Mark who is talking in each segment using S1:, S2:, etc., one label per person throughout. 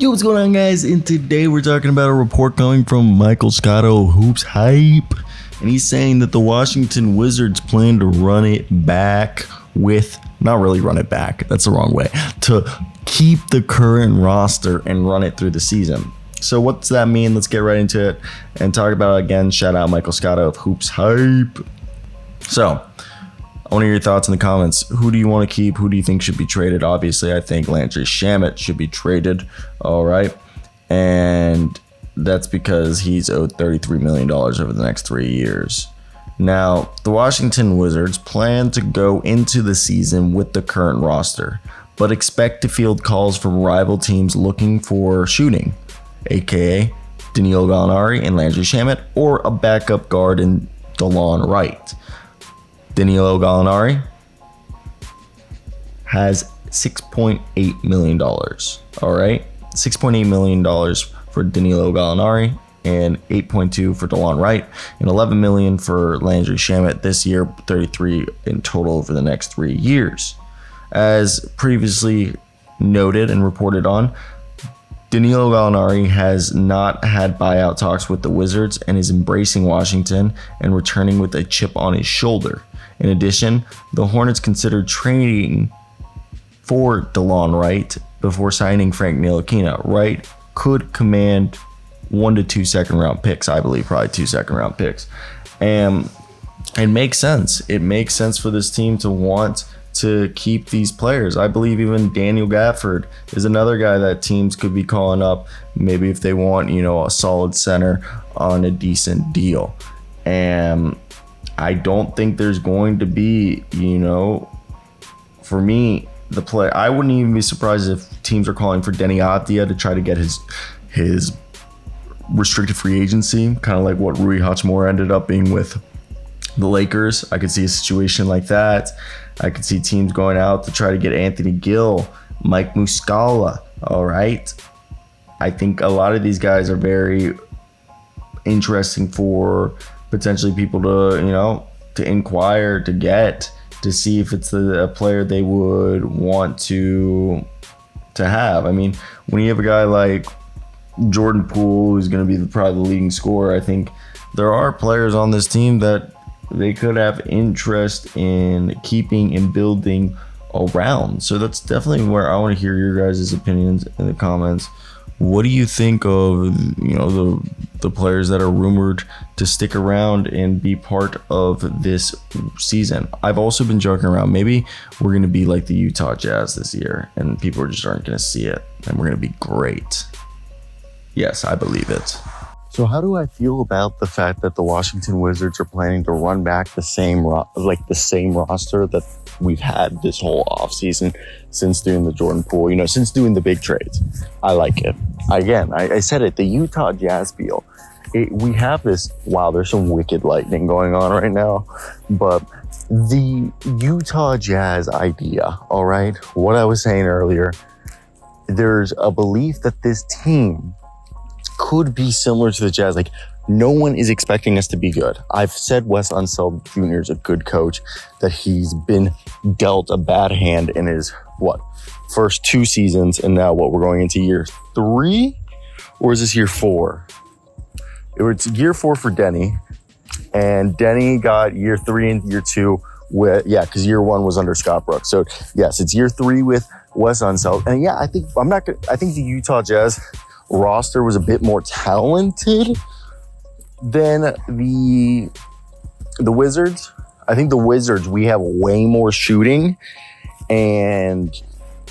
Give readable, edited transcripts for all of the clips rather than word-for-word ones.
S1: Yo, what's going on, guys? And today we're talking about a report coming from Michael Scotto, HoopsHype. And he's saying that the Washington Wizards plan to run it back with, not really run it back, that's the wrong way, to keep the current roster and run it through the season. So what does that mean? Let's get right into it and talk about it again. Shout out Michael Scotto of HoopsHype. So, I want to hear your thoughts in the comments. Who do you want to keep? Who do you think should be traded? Obviously, I think Landry Shamet should be traded. All right. And that's because he's owed $33 million over the next 3 years. Now, the Washington Wizards plan to go into the season with the current roster, but expect to field calls from rival teams looking for shooting, aka Danilo Gallinari and Landry Shamet, or a backup guard in Delon Wright. Danilo Gallinari has $6.8 million. All right, $6.8 million for Danilo Gallinari and $8.2 for Delon Wright and $11 million for Landry Shamet this year, 33 in total over the next 3 years. As previously noted and reported on, Danilo Gallinari has not had buyout talks with the Wizards and is embracing Washington and returning with a chip on his shoulder. In addition, the Hornets considered trading for Delon Wright before signing Frank Ntilikina. Wright could command 1 to 2 second-round picks, I believe, probably 2 second-round picks. And it makes sense. It makes sense for this team to want to keep these players. I believe even Daniel Gafford is another guy that teams could be calling up, maybe if they want, a solid center on a decent deal. And I don't think there's going to be, for me, the play. I wouldn't even be surprised if teams are calling for Denny Avdia to try to get his restricted free agency, kind of like what Rui Hachimura ended up being with the Lakers. I could see a situation like that. I could see teams going out to try to get Anthony Gill, Mike Muscala. All right. I think a lot of these guys are very interesting for potentially people to inquire, to get, to see if it's a player they would want to have. I mean, when you have a guy like Jordan Poole, who's going to be probably the leading scorer, I think there are players on this team that they could have interest in keeping and building around. So that's definitely where I want to hear your guys' opinions in the comments. What do you think of the players that are rumored to stick around and be part of this season? I've also been joking around. Maybe we're going to be like the Utah Jazz this year and people just aren't going to see it and we're going to be great. Yes, I believe it. So how do I feel about the fact that the Washington Wizards are planning to run back the same roster that we've had this whole offseason since doing the Jordan Poole, since doing the big trades? I like it. Again, I said it, the Utah Jazz deal. We have this, wow, there's some wicked lightning going on right now, but the Utah Jazz idea, all right, what I was saying earlier, there's a belief that this team could be similar to the Jazz. Like, no one is expecting us to be good. I've said Wes Unseld Jr. is a good coach, that he's been dealt a bad hand in his, first 2 seasons, and now we're going into year 3? Or is this year 4? It's year 4 for Denny, and Denny got year 3 and year 2 because year 1 was under Scott Brooks. So yes, it's year 3 with Wes Unseld. And yeah, I think the Utah Jazz roster was a bit more talented than the Wizards. I think the Wizards, we have way more shooting and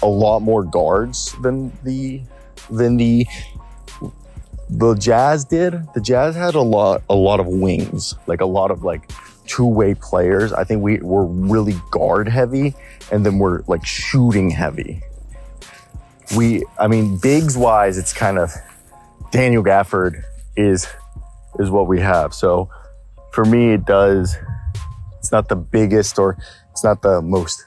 S1: a lot more guards than the Jazz did. The Jazz had a lot of wings, like a lot of two-way players. I think we're really guard heavy, and then we're shooting heavy. Bigs wise, it's kind of Daniel Gafford is what we have. So for me, it's not the biggest or it's not the most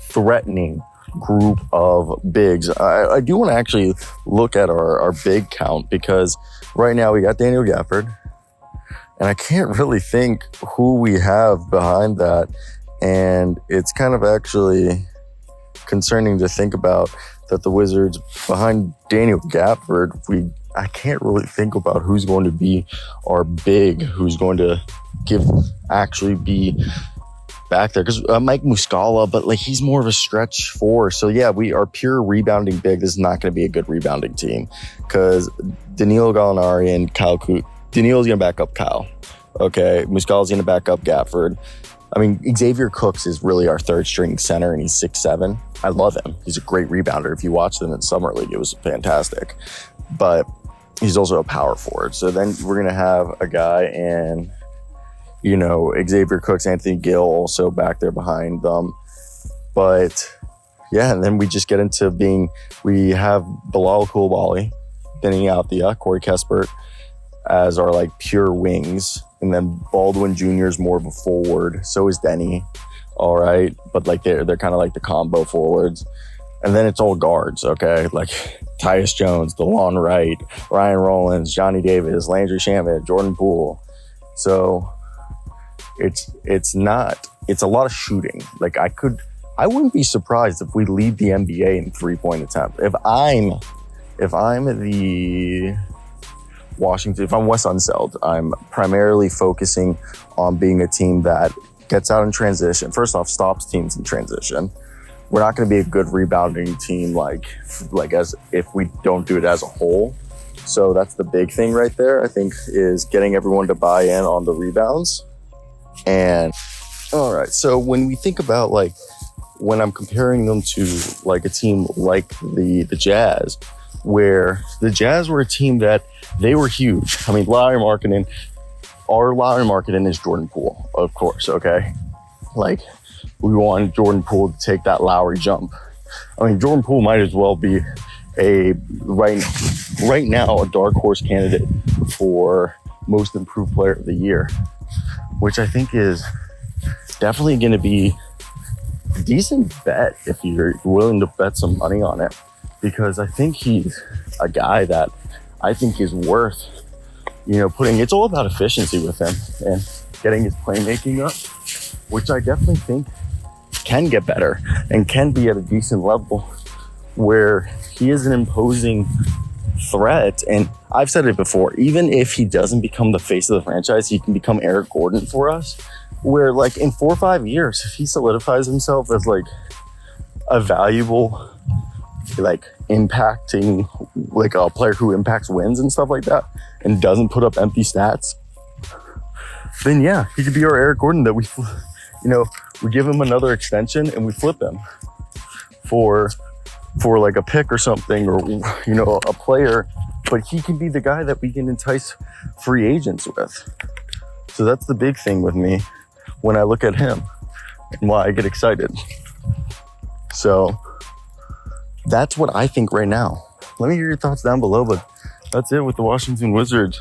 S1: threatening group of bigs. I do want to actually look at our big count, because right now we got Daniel Gafford, and I can't really think who we have behind that. And it's kind of actually concerning to think about that the Wizards, behind Daniel Gafford, I can't really think about who's going to be our big, who's going to actually be back there. Because Mike Muscala, but like he's more of a stretch four. So yeah, we are pure rebounding big. This is not going to be a good rebounding team because Danilo Gallinari and Kyle Danilo's going to back up Kyle. Okay, Muscala's going to back up Gafford. I mean, Xavier Cooks is really our third string center, and he's 6'7". I love him. He's a great rebounder. If you watched him in Summer League, it was fantastic. But he's also a power forward. So then we're going to have a guy and, you know, Xavier Cooks, Anthony Gill also back there behind them. But yeah, and then we just get into we have Bilal Coulibaly thinning out the Corey Kispert as our like pure wings. And then Baldwin Jr. is more of a forward. So is Denny. All right. But like they're kind of like the combo forwards. And then it's all guards, okay? Like Tyus Jones, DeLon Wright, Ryan Rollins, Johnny Davis, Landry Shamet, Jordan Poole. So it's a lot of shooting. Like I wouldn't be surprised if we lead the NBA in 3-point attempt. If I'm the Washington, if I'm Wes Unseld, I'm primarily focusing on being a team that gets out in transition. First off, stops teams in transition. We're not going to be a good rebounding team like as if we don't do it as a whole. So that's the big thing right there, I think, is getting everyone to buy in on the rebounds. And all right, so when we think about like when I'm comparing them to like a team like the Jazz, where the Jazz were a team that they were huge. I mean, our Lowry Marketing is Jordan Poole, of course, okay? Like, we want Jordan Poole to take that Lowry jump. I mean, Jordan Poole might as well be right now a dark horse candidate for most improved player of the year, which I think is definitely going to be a decent bet if you're willing to bet some money on it, because I think he's a guy that I think is worth, you know, it's all about efficiency with him and getting his playmaking up, which I definitely think can get better and can be at a decent level where he is an imposing threat. And I've said it before, even if he doesn't become the face of the franchise, he can become Eric Gordon for us, where like in 4 or 5 years, if he solidifies himself as like a valuable, like impacting, like a player who impacts wins and stuff like that and doesn't put up empty stats, then yeah, he could be our Eric Gordon that we give him another extension and we flip him for like a pick or something, or, you know, a player, but he can be the guy that we can entice free agents with. So that's the big thing with me when I look at him and why I get excited. So that's what I think right now. Let me hear your thoughts down below, but that's it with the Washington Wizards.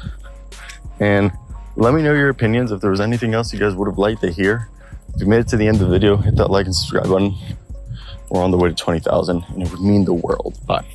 S1: And let me know your opinions if there was anything else you guys would have liked to hear. If you made it to the end of the video, hit that like and subscribe button. We're on the way to 20,000 and it would mean the world. Bye.